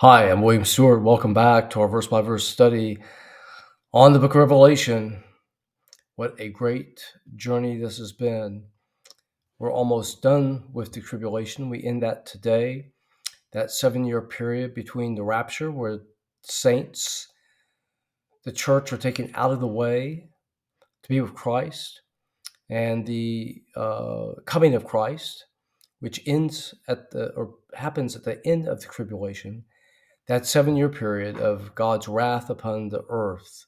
Hi, I'm William Stewart. Welcome back to our verse by verse study on the book of Revelation. What a great journey this has been. We're almost done with the tribulation. We end that today, that 7-year period between the rapture, where saints, the church, are taken out of the way to be with Christ, and the coming of Christ, which happens at the end of the tribulation. That 7-year period of God's wrath upon the earth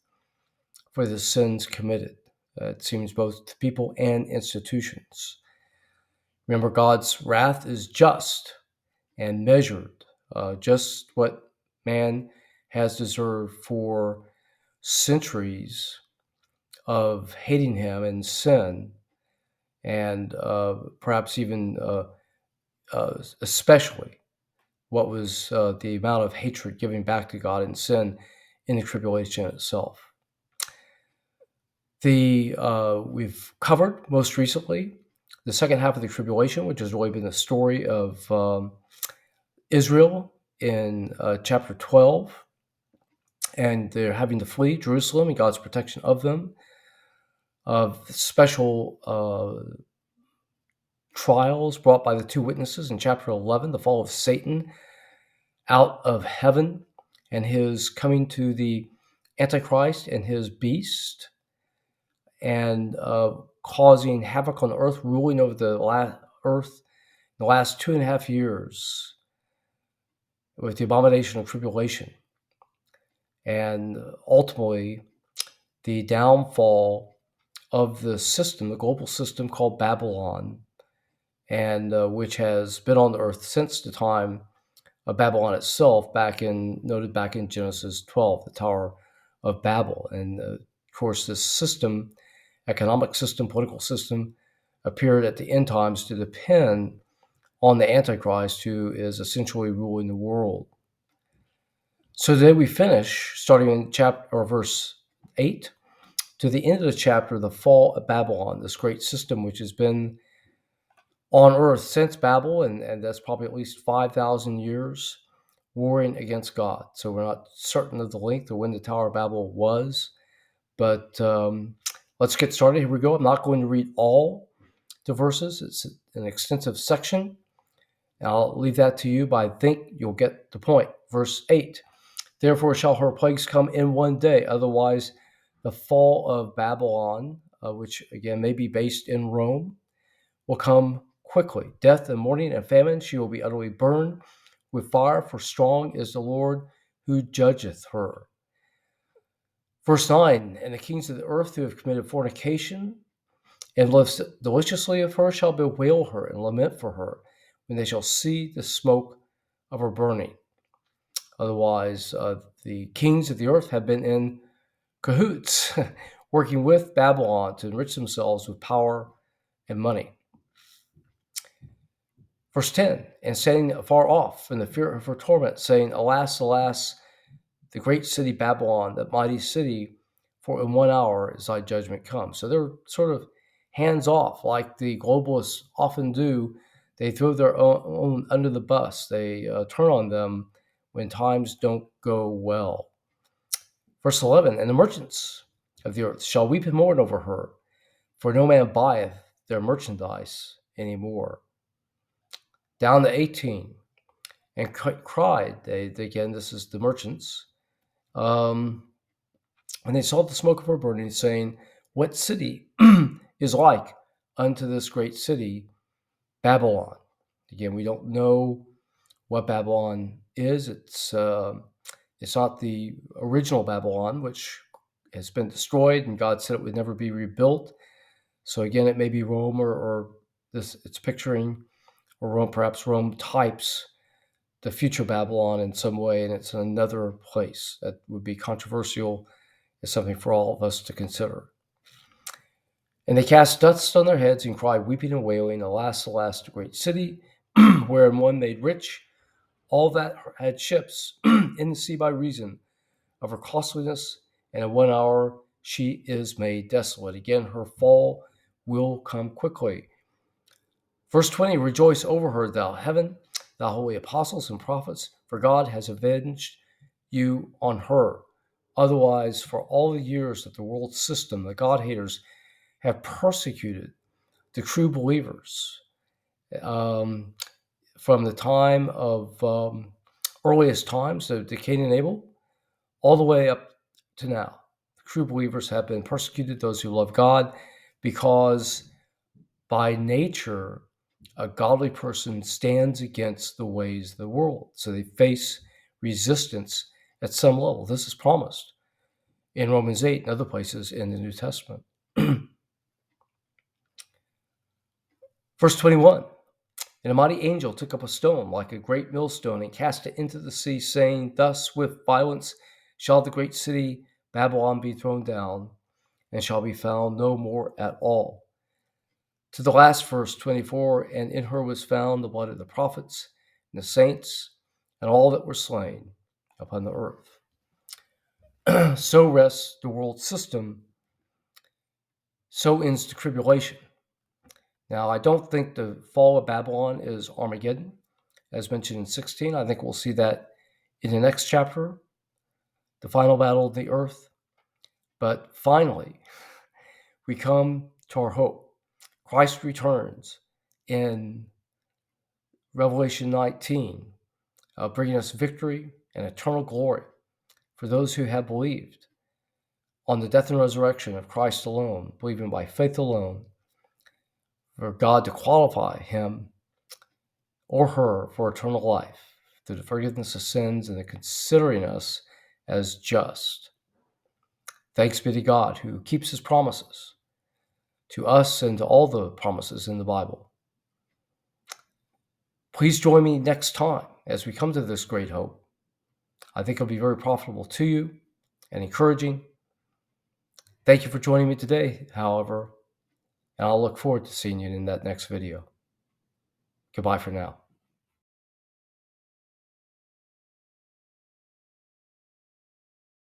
for the sins committed. It seems both to people and institutions. Remember, God's wrath is just and measured, just what man has deserved for centuries of hating him and sin, and perhaps even especially what was the amount of hatred given back to God and sin in the tribulation itself. We've covered most recently the second half of the tribulation, which has really been the story of Israel in chapter 12, and they're having to flee Jerusalem and God's protection of them, of special trials brought by the two witnesses in chapter 11, the fall of Satan out of heaven and his coming to the Antichrist and his beast, and causing havoc on the earth, ruling over the earth in the last 2.5 years with the abomination of tribulation, and ultimately the downfall of the system, the global system called Babylon, and which has been on the earth since the time of Babylon itself, noted back in Genesis 12, the Tower of Babel. And of course, this system, economic system, political system, appeared at the end times to depend on the Antichrist, who is essentially ruling the world. So today we finish, starting in verse 8, to the end of the chapter, the fall of Babylon, this great system which has been on earth since Babel, and that's probably at least 5,000 years, warring against God. So we're not certain of the length of when the Tower of Babel was, but let's get started. Here we go. I'm not going to read all the verses. It's an extensive section. I'll leave that to you, but I think you'll get the point. Verse 8, therefore shall her plagues come in one day. Otherwise, the fall of Babylon, which again may be based in Rome, will come quickly. Death and mourning and famine, she will be utterly burned with fire, for strong is the Lord who judgeth her. Verse 9, and the kings of the earth who have committed fornication and lived deliciously of her shall bewail her and lament for her when they shall see the smoke of her burning. Otherwise, the kings of the earth have been in cahoots, working with Babylon to enrich themselves with power and money. Verse 10, and standing afar off in the fear of her torment, saying, alas, alas, the great city Babylon, that mighty city, for in 1 hour is thy judgment come. So they're sort of hands off, like the globalists often do. They throw their own under the bus. They turn on them when times don't go well. Verse 11, and the merchants of the earth shall weep and mourn over her, for no man buyeth their merchandise anymore. Down to 18, and cried, again, this is the merchants, and they saw the smoke of her burning, saying, what city is like unto this great city, Babylon? Again, we don't know what Babylon is. It's not the original Babylon, which has been destroyed, and God said it would never be rebuilt. So again, it may be Rome, or this. It's picturing, or Rome, perhaps Rome types the future Babylon in some way, and it's in another place. That would be controversial. It's something for all of us to consider. And they cast dust on their heads and cried, weeping and wailing, alas, alas, the great city, wherein one made rich all that had ships in the sea by reason of her costliness, and in 1 hour she is made desolate. Again, her fall will come quickly. Verse 20, rejoice over her, thou heaven, thy holy apostles and prophets, for God has avenged you on her. Otherwise, for all the years that the world system, the God-haters, have persecuted the true believers, from the time of earliest times of Cain and Abel, all the way up to now. The true believers have been persecuted, those who love God, because by nature, a godly person stands against the ways of the world. So they face resistance at some level. This is promised in Romans 8 and other places in the New Testament. Verse 21, and a mighty angel took up a stone like a great millstone and cast it into the sea, saying, thus with violence shall the great city Babylon be thrown down, and shall be found no more at all. To the last verse, 24, and in her was found the blood of the prophets and the saints and all that were slain upon the earth. So rests the world system. So ends the tribulation. Now, I don't think the fall of Babylon is Armageddon, as mentioned in 16. I think we'll see that in the next chapter, the final battle of the earth. But finally, we come to our hope. Christ returns in Revelation 19, bringing us victory and eternal glory for those who have believed on the death and resurrection of Christ alone, believing by faith alone, for God to qualify him or her for eternal life through the forgiveness of sins and the considering us as just. Thanks be to God who keeps his promises to us and to all the promises in the Bible. Please join me next time as we come to this great hope. I think it'll be very profitable to you and encouraging. Thank you for joining me today, however, and I'll look forward to seeing you in that next video. Goodbye for now.